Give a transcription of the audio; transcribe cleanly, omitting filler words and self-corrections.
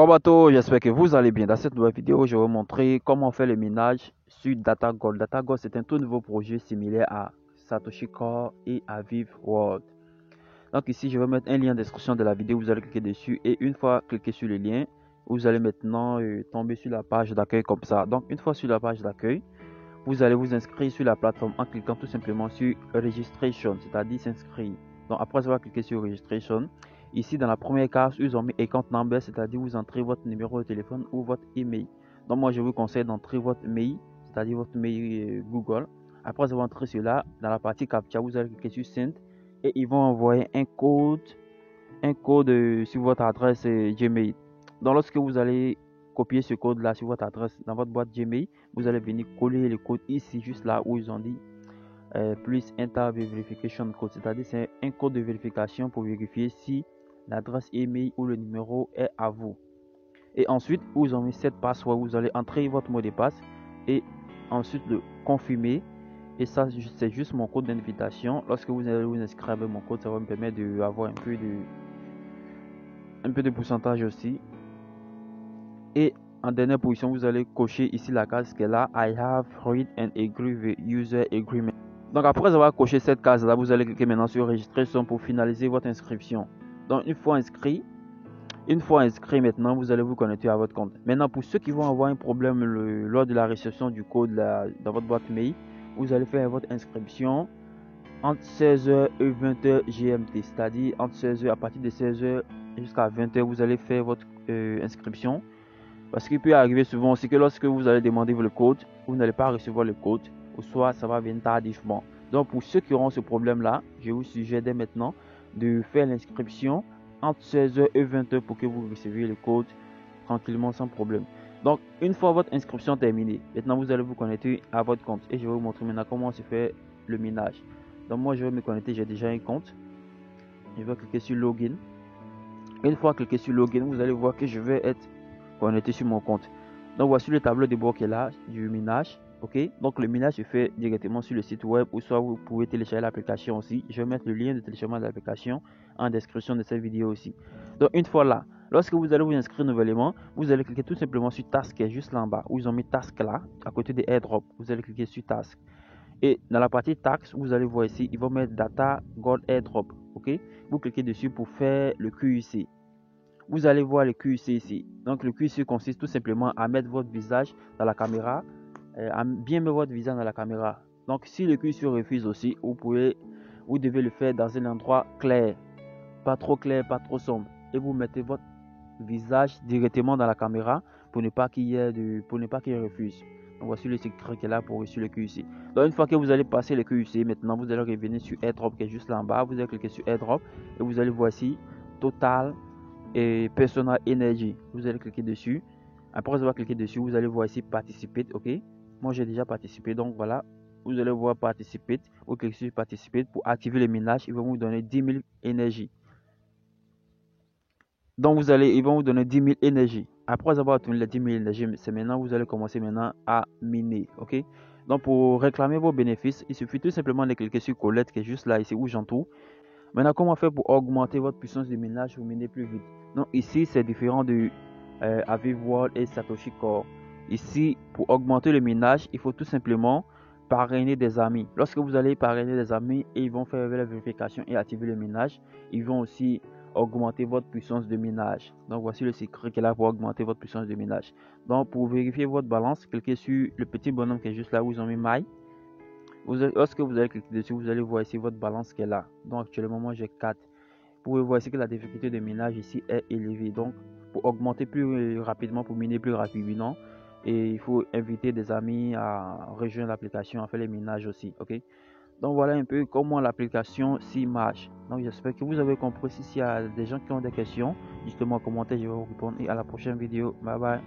Ciao bateau, j'espère que vous allez bien. Dans cette nouvelle vidéo, je vais vous montrer comment faire le minage sur DataGold. DataGold, c'est un tout nouveau projet similaire à Satoshi Core et à Vive World. Donc ici, je vais mettre un lien en description de la vidéo. Vous allez cliquer dessus et une fois cliqué sur le lien, vous allez maintenant tomber sur la page d'accueil comme ça. Donc une fois sur la page d'accueil, vous allez vous inscrire sur la plateforme en cliquant tout simplement sur Registration, c'est-à-dire s'inscrire. Donc après avoir cliqué sur Registration, ici dans la première case, ils ont mis Account Number, c'est-à-dire vous entrez votre numéro de téléphone ou votre email. Donc moi je vous conseille d'entrer votre mail, c'est-à-dire votre mail Google. Après avoir entré cela, dans la partie CAPTCHA, vous allez cliquer sur Send et ils vont envoyer un code sur votre adresse Gmail. Donc lorsque vous allez copier ce code là sur votre adresse dans votre boîte Gmail, vous allez venir coller le code ici, juste là où ils ont dit plus Enter Verification Code, c'est-à-dire c'est un code de vérification pour vérifier si l'adresse email ou le numéro est à vous. Et ensuite, vous avez mis cette password, vous allez entrer votre mot de passe et ensuite le confirmer. Et ça, c'est juste mon code d'invitation. Lorsque vous allez vous inscrire avec mon code, ça va me permettre d'avoir un peu de pourcentage aussi. Et en dernière position, vous allez cocher ici la case qui est là, I have read and agree with user agreement. Donc après avoir coché cette case là, vous allez cliquer maintenant sur registration pour finaliser votre inscription. Donc une fois inscrit maintenant, vous allez vous connecter à votre compte. Maintenant, pour ceux qui vont avoir un problème lors de la réception du code dans votre boîte mail, vous allez faire votre inscription entre 16h et 20h GMT, c'est-à-dire entre 16h, à partir de 16h jusqu'à 20h, vous allez faire votre inscription. Parce qu'il peut arriver souvent aussi que lorsque vous allez demander le code, vous n'allez pas recevoir le code, ou soit ça va venir tardivement. Donc pour ceux qui auront ce problème-là, je vous suggère dès maintenant de faire l'inscription entre 16h et 20h pour que vous receviez le code tranquillement sans problème. Donc une fois votre inscription terminée, maintenant vous allez vous connecter à votre compte et je vais vous montrer maintenant comment se fait le minage. Donc moi je vais me connecter, j'ai déjà un compte. Je vais cliquer sur Login. Une fois cliqué sur Login, vous allez voir que je vais être connecté sur mon compte. Donc voici le tableau de bord qui est là du minage. Ok, donc le minage se fait directement sur le site web ou soit vous pouvez télécharger l'application aussi. Je vais mettre le lien de téléchargement de l'application en description de cette vidéo aussi. Donc une fois là, lorsque vous allez vous inscrire nouvellement, vous allez cliquer tout simplement sur Task qui est juste là en bas où ils ont mis Task là à côté des airdrop. Vous allez cliquer sur Task et dans la partie Task, vous allez voir ici, ils vont mettre Data Gold Airdrop. Ok, vous cliquez dessus pour faire le QIC. Vous allez voir le QIC ici. Donc le QIC consiste tout simplement à mettre votre visage dans la caméra, à bien mettre votre visage dans la caméra. Donc si le QIC refuse aussi, vous devez le faire dans un endroit clair, pas trop clair, pas trop sombre, et vous mettez votre visage directement dans la caméra pour ne pas qu'il refuse. Donc voici le secret qui est là pour réussir le QIC. Donc une fois que vous allez passer le QIC, maintenant vous allez revenir sur AirDrop qui est juste là en bas. Vous allez cliquer sur AirDrop et vous allez voir ici Total et Personal Energy. Vous allez cliquer dessus. Après avoir cliqué dessus, vous allez voir ici Participate. Ok, moi j'ai déjà participé, donc voilà. Vous allez voir Participate. Vous cliquez sur Participate pour activer le minage. Ils vont vous donner 10 000 énergie. Donc ils vont vous donner 10 000 énergie. Après avoir obtenu les 10 000 énergie, c'est maintenant vous allez commencer maintenant à miner. Ok. Donc pour réclamer vos bénéfices, il suffit tout simplement de cliquer sur Collecte qui est juste là ici où j'entoure. Maintenant, comment faire pour augmenter votre puissance de minage pour miner plus vite? Donc ici, c'est différent de Avive World et Satoshi Core. Ici, pour augmenter le minage, il faut tout simplement parrainer des amis. Lorsque vous allez parrainer des amis et ils vont faire la vérification et activer le minage, ils vont aussi augmenter votre puissance de minage. Donc voici le secret qui est là pour augmenter votre puissance de minage. Donc pour vérifier votre balance, cliquez sur le petit bonhomme qui est juste là où ils ont mis My. Lorsque vous allez cliquer dessus, vous allez voir ici votre balance qui est là. Donc actuellement, moi j'ai 4. Vous pouvez voir ici que la difficulté de minage ici est élevée. Donc pour augmenter plus rapidement, pour miner plus rapidement, et il faut inviter des amis à rejoindre l'application, à faire les minages aussi. Ok. Donc voilà un peu comment l'application s'y marche. Donc j'espère que vous avez compris. S'il y a des gens qui ont des questions, justement en commentaire, je vais vous répondre. Et à la prochaine vidéo. Bye bye.